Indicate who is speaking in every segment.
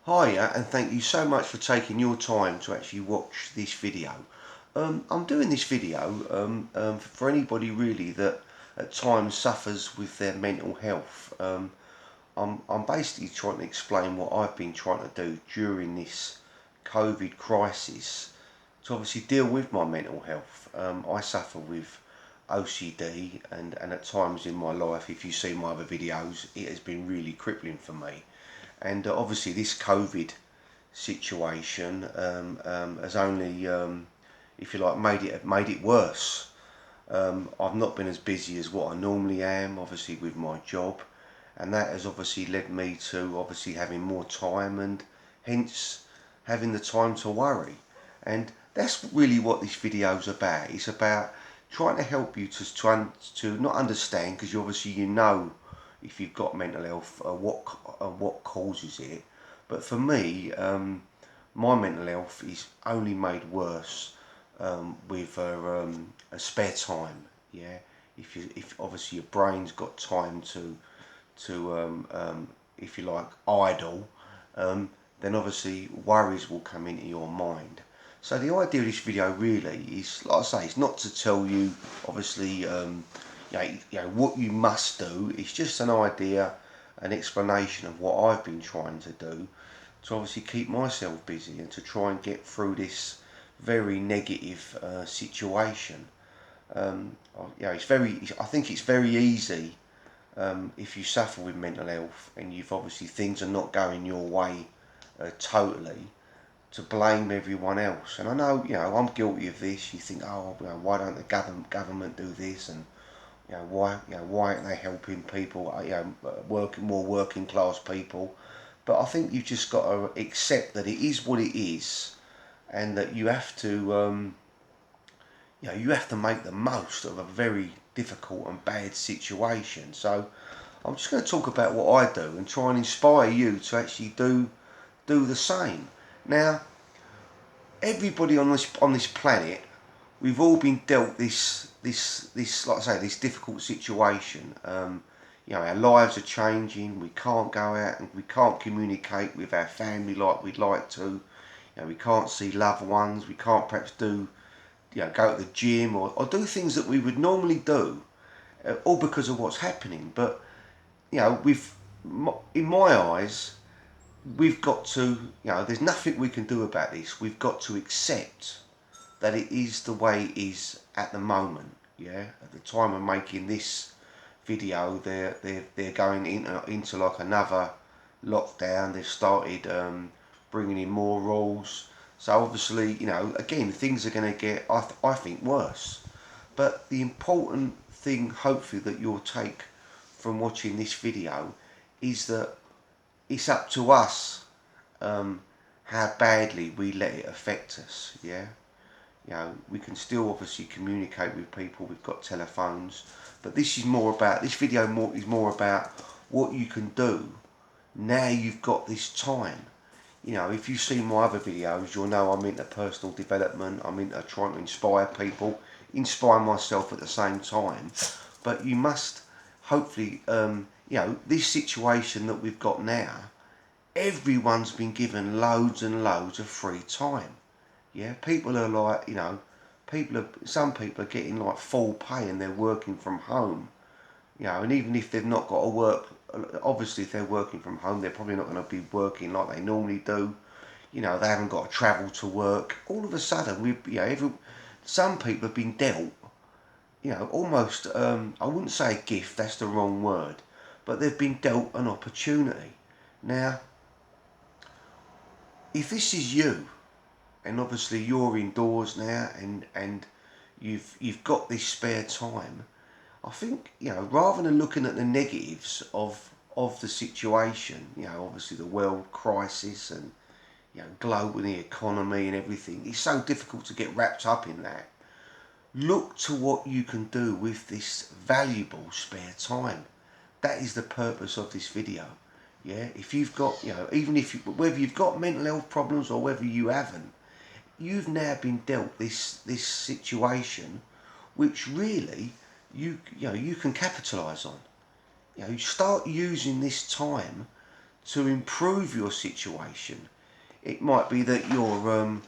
Speaker 1: Hiya, and thank you so much for taking your time to actually watch this video. I'm doing this video for anybody really that at times suffers with their mental health. I'm basically trying to explain what I've been trying to do during this COVID crisis to obviously deal with my mental health. I suffer with OCD, and at times in my life, if you see my other videos, it has been really crippling for me. And obviously this COVID situation has only, if you like, made it worse. I've not been as busy as what I normally am, obviously with my job, and that has obviously led me to obviously having more time and hence having the time to worry. And that's really what this video is about. It's about trying to help you to not understand, because obviously you know if you've got mental health what causes it. But for me, my mental health is only made worse with a spare time. Yeah, if obviously your brain's got time to if you like, idle, then obviously worries will come into your mind. So the idea of this video really is, like I say, it's not to tell you obviously what you must do. It's just an idea, an explanation of what I've been trying to do to obviously keep myself busy and to try and get through this very negative situation. I think it's very easy if you suffer with mental health and you've obviously things are not going your way totally, to blame everyone else. And I know, I'm guilty of this. You think, oh, why don't the government do this, and why aren't they helping people, more working class people? But I think you've just got to accept that it is what it is, and that you have to make the most of a very difficult and bad situation. So I'm just going to talk about what I do and try and inspire you to actually do the same. Now, everybody on this planet, we've all been dealt this like I say, this difficult situation. Our lives are changing. We can't go out and we can't communicate with our family like we'd like to. We can't see loved ones. We can't perhaps do go to the gym or do things that we would normally do, all because of what's happening. But in my eyes, we've got to, there's nothing we can do about this. We've got to accept that it is the way it is at the moment. Yeah, at the time of making this video, they're going into like another lockdown. They've started bringing in more rules. So obviously, again, things are going to get, I think, worse. But the important thing, hopefully, that you'll take from watching this video is that it's up to us how badly we let it affect us. Yeah, we can still obviously communicate with people. We've got telephones, but this video is more about what you can do now you've got this time. If you've seen my other videos, you'll know I'm into personal development. I'm into trying to inspire people, inspire myself at the same time. But you must hopefully, this situation that we've got now, everyone's been given loads and loads of free time. Yeah, people are like, some people are getting like full pay and they're working from home. And even if they've not got to work, obviously if they're working from home, they're probably not going to be working like they normally do. They haven't got to travel to work. All of a sudden, some people have been dealt, almost, I wouldn't say a gift, that's the wrong word, but they've been dealt an opportunity. Now, if this is you, and obviously you're indoors now, and you've got this spare time, I think, rather than looking at the negatives of the situation, obviously the world crisis and global, the economy and everything, it's so difficult to get wrapped up in that. Look to what you can do with this valuable spare time. That is the purpose of this video. Yeah, if you've got, whether you've got mental health problems or whether you haven't, you've now been dealt this situation, which really you can capitalise on. Start using this time to improve your situation. It might be that your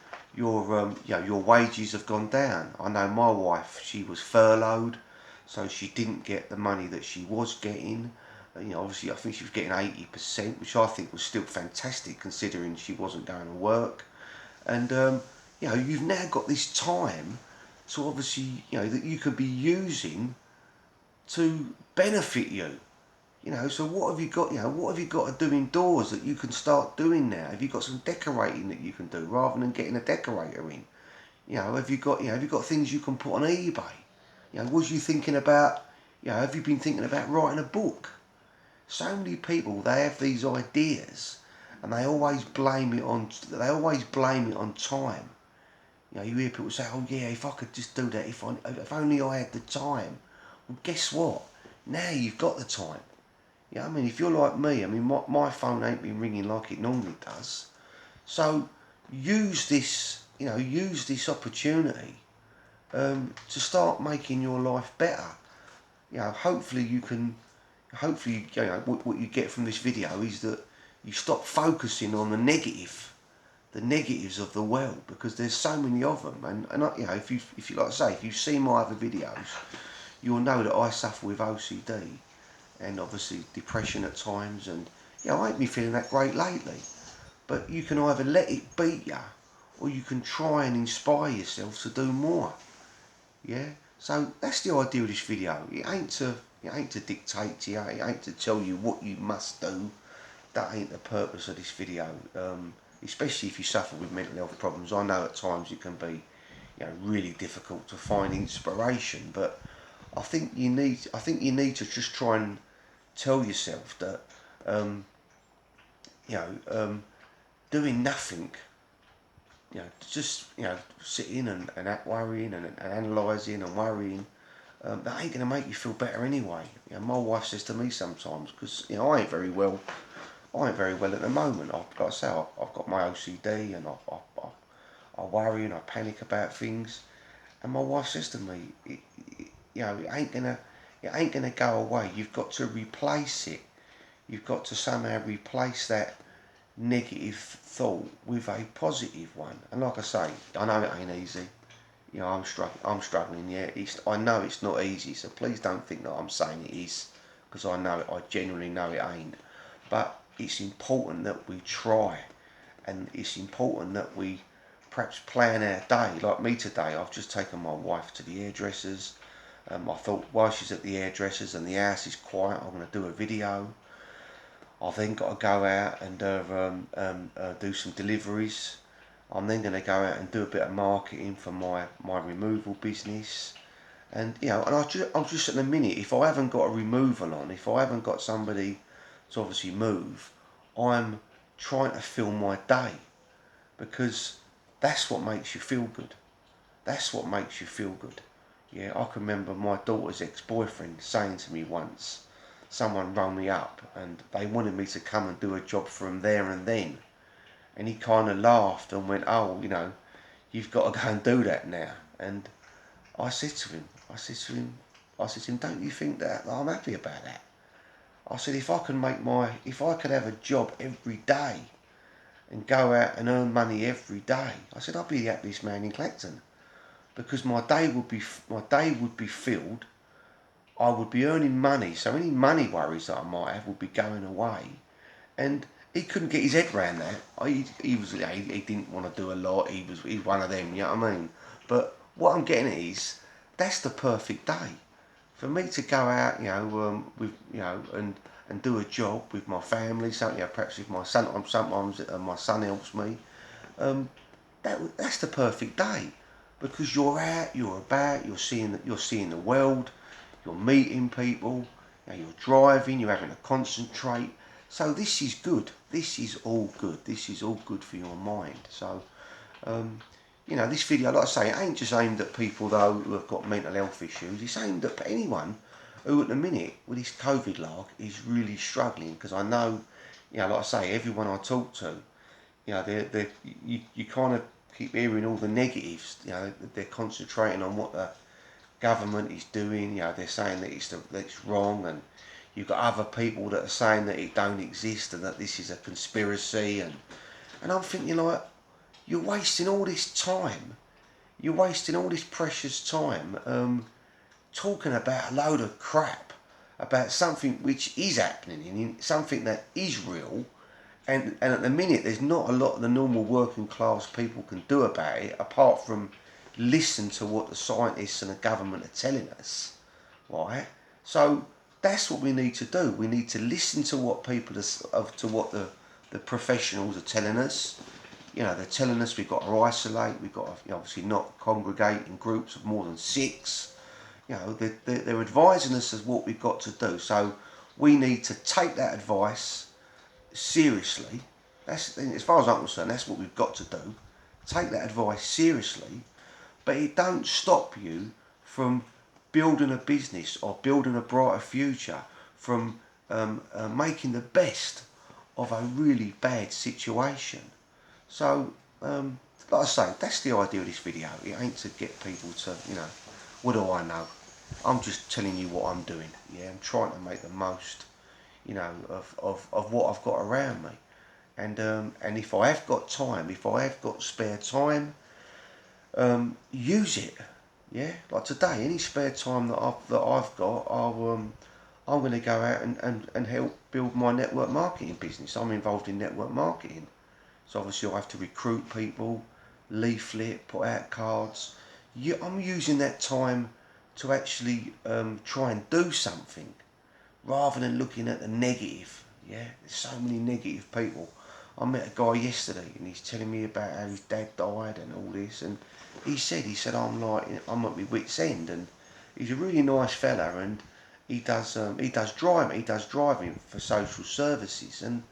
Speaker 1: wages have gone down. I know my wife, she was furloughed, so she didn't get the money that she was getting. Obviously I think she was getting 80%, which I think was still fantastic considering she wasn't going to work. And you've now got this time, so obviously that you could be using to benefit you. So what have you got? What have you got to do indoors that you can start doing now? Have you got some decorating that you can do rather than getting a decorator in? Have you got things you can put on eBay? Was you thinking about? Have you been thinking about writing a book? So many people, they have these ideas, and they always blame it on time. You hear people say, "Oh yeah, if I could just do that, if only I had the time." Well, guess what? Now you've got the time. I mean, if you're like me, I mean, my phone ain't been ringing like it normally does. So use this opportunity to start making your life better. Hopefully what you get from this video is that you stop focusing on the negatives of the world, because there's so many of them. And if you like I say, if you see my other videos, you'll know that I suffer with OCD and obviously depression at times, and I ain't been feeling that great lately. But you can either let it beat you, or you can try and inspire yourself to do more. Yeah. So that's the idea of this video. It ain't to dictate to you. It ain't to tell you what you must do. That ain't the purpose of this video. Especially if you suffer with mental health problems. I know at times it can be, really difficult to find inspiration. But I think you need to just try and tell yourself that, doing nothing, just sitting and worrying and analysing and worrying, that ain't going to make you feel better anyway. My wife says to me sometimes, because I ain't very well at the moment. Like I say, I've got my OCD, and I worry and I panic about things. And my wife says to me, it ain't gonna go away. You've got to replace it. You've got to somehow replace that negative thought with a positive one. And like I say, I know it ain't easy. I'm struggling. Yeah, I know it's not easy. So please don't think that I'm saying it is, because I know it. I genuinely know it ain't. But it's important that we try, and it's important that we perhaps plan our day. Like me today, I've just taken my wife to the hairdressers. I thought while she's at the hairdressers and the house is quiet, I'm going to do a video. I've then got to go out and do some deliveries. I'm then going to go out and do a bit of marketing for my removal business. And I'm just at the minute, if I haven't got a removal on, if I haven't got somebody to obviously move, I'm trying to fill my day, because that's what makes you feel good. That's what makes you feel good. Yeah, I can remember my daughter's ex-boyfriend saying to me once, someone rang me up and they wanted me to come and do a job for him there and then. And he kind of laughed and went, "Oh, you've got to go and do that now." And I said to him, "Don't you think that I'm happy about that?" I said, if I could have a job every day and go out and earn money every day, I said, I'd be the happiest man in Clacton, because my day would be filled. I would be earning money, so any money worries that I might have would be going away. And he couldn't get his head around that. He didn't want to do a lot. He's one of them, you know what I mean? But what I'm getting at is, that's the perfect day for me to go out, and do a job with my family. So, perhaps with my son. Sometimes my son helps me. That's the perfect day, because you're out, you're about, you're seeing the world, you're meeting people, you're driving, you're having to concentrate. So this is good. This is all good. This is all good for your mind. So, this video, like I say, it ain't just aimed at people though who have got mental health issues. It's aimed at anyone who at the minute with this COVID lark is really struggling, because I know, like I say, everyone I talk to, you kind of keep hearing all the negatives. They're concentrating on what the government is doing. They're saying that it's wrong, and You've got other people that are saying that it don't exist and that this is a conspiracy, and I'm thinking like, you're wasting all this time. You're wasting all this precious time talking about a load of crap about something which is happening, something that is real, and at the minute there's not a lot the normal working class people can do about it apart from listen to what the scientists and the government are telling us, right? So that's what we need to do. We need to listen to what people to what the professionals are telling us. You know, they're telling us we've got to isolate, we've got to, you know, obviously not congregate in groups of more than 6. You know, they're advising us as what we've got to do. So we need to take that advice seriously. That's, as far as I'm concerned, that's what we've got to do. Take that advice seriously, but it don't stop you from building a business or building a brighter future, from making the best of a really bad situation. So, like I say, that's the idea of this video. It ain't to get people to, you know, what do I know? I'm just telling you what I'm doing. Yeah, I'm trying to make the most, you know, of what I've got around me. And if I have got time, if I have got spare time, use it. Yeah, like today, any spare time that I've got, I'm going to go out and help build my network marketing business. I'm involved in network marketing. So obviously I have to recruit people, leaflet, put out cards. Yeah, I'm using that time to actually try and do something rather than looking at the negative. Yeah, there's so many negative people. I met a guy yesterday and he's telling me about how his dad died and all this, and he said I'm at my wit's end, and he's a really nice fella, and he does driving for social services. And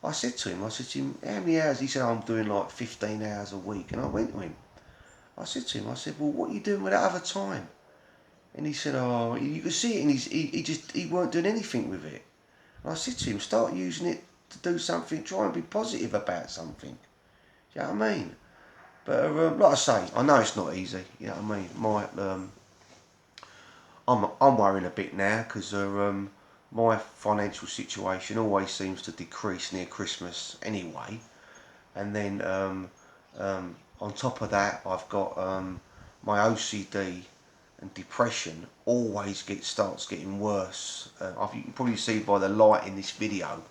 Speaker 1: I said to him, how many hours? He said, I'm doing like 15 hours a week. And I went to him. I said to him, well, what are you doing with that other time? And he said, oh, you could see it, and he weren't doing anything with it. And I said to him, start using it to do something, try and be positive about something. You know what I mean? But like I say, I know it's not easy. You know what I mean? I'm worrying a bit now because my financial situation always seems to decrease near Christmas anyway, and then on top of that, I've got my OCD and depression always starts getting worse. You can probably see by the light in this video,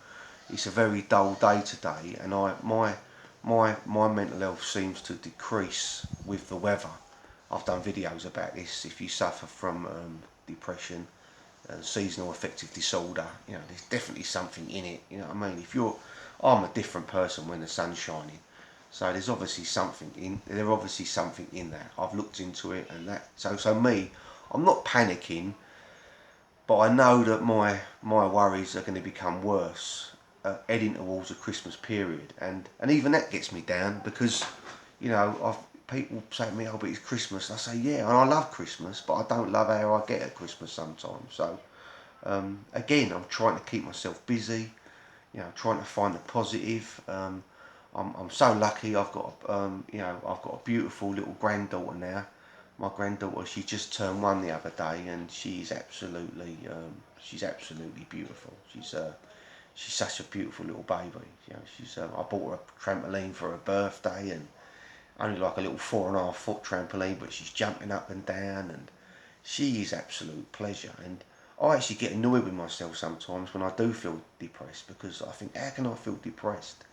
Speaker 1: it's a very dull day today, and my mental health seems to decrease with the weather. I've done videos about this. If you suffer from depression, seasonal affective disorder, you know, there's definitely something in it. You know what I mean? I'm a different person when the sun's shining. So there's obviously something in that. I've looked into it, and that. So me, I'm not panicking, but I know that my worries are going to become worse heading towards the Christmas period, and even that gets me down because, you know, people say to me, oh, but it's Christmas. I say, yeah, and I love Christmas, but I don't love how I get at Christmas sometimes. So, again, I'm trying to keep myself busy, you know, trying to find the positive. I'm so lucky. I've got a beautiful little granddaughter now. My granddaughter, she just turned 1 the other day, and she's absolutely beautiful. She's such a beautiful little baby. You know, I bought her a trampoline for her birthday, and only like a little 4.5 foot trampoline, but she's jumping up and down, and she is absolute pleasure. And I actually get annoyed with myself sometimes when I do feel depressed, because I think, how can I feel depressed?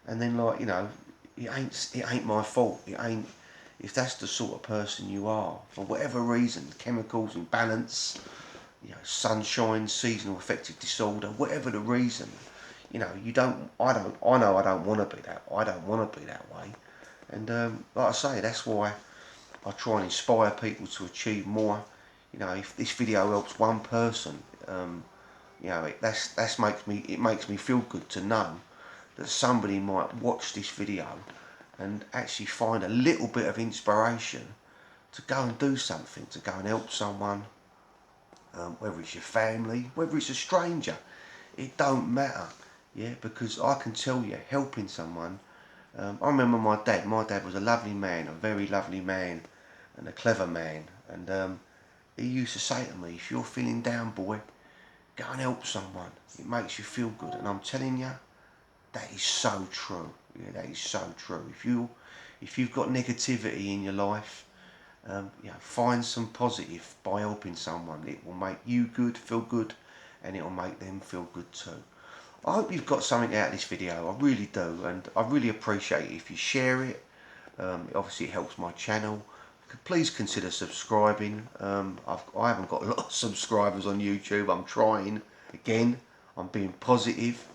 Speaker 1: And then, like, you know, it ain't my fault. It ain't. If that's the sort of person you are, for whatever reason, chemicals imbalance, you know, sunshine, seasonal affective disorder, whatever the reason, you know, I know I don't want to be that. I don't want to be that way. And like I say, that's why I try and inspire people to achieve more. You know, if this video helps one person, you know, it makes me feel good to know that somebody might watch this video and actually find a little bit of inspiration to go and do something, to go and help someone, whether it's your family, whether it's a stranger, it don't matter. Yeah, because I can tell you, helping someone. I remember my dad. My dad was a lovely man, a very lovely man, and a clever man. And he used to say to me, "If you're feeling down, boy, go and help someone. It makes you feel good, and I'm telling you, that is so true. Yeah, that is so true. If you've got negativity in your life, find some positive by helping someone. It will make you good, feel good, and it will make them feel good too. I hope you've got something out of this video. I really do, and I really appreciate it if you share it. Obviously, it helps my channel. Please consider subscribing. I haven't got a lot of subscribers on YouTube. I'm trying again. I'm being positive.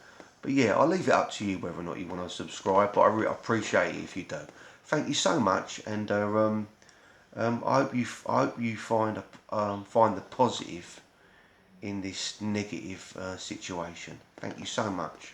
Speaker 1: But yeah, I'll leave it up to you whether or not you want to subscribe. But I really appreciate it if you do. Thank you so much, and I hope you find the positive in this negative situation. Thank you so much.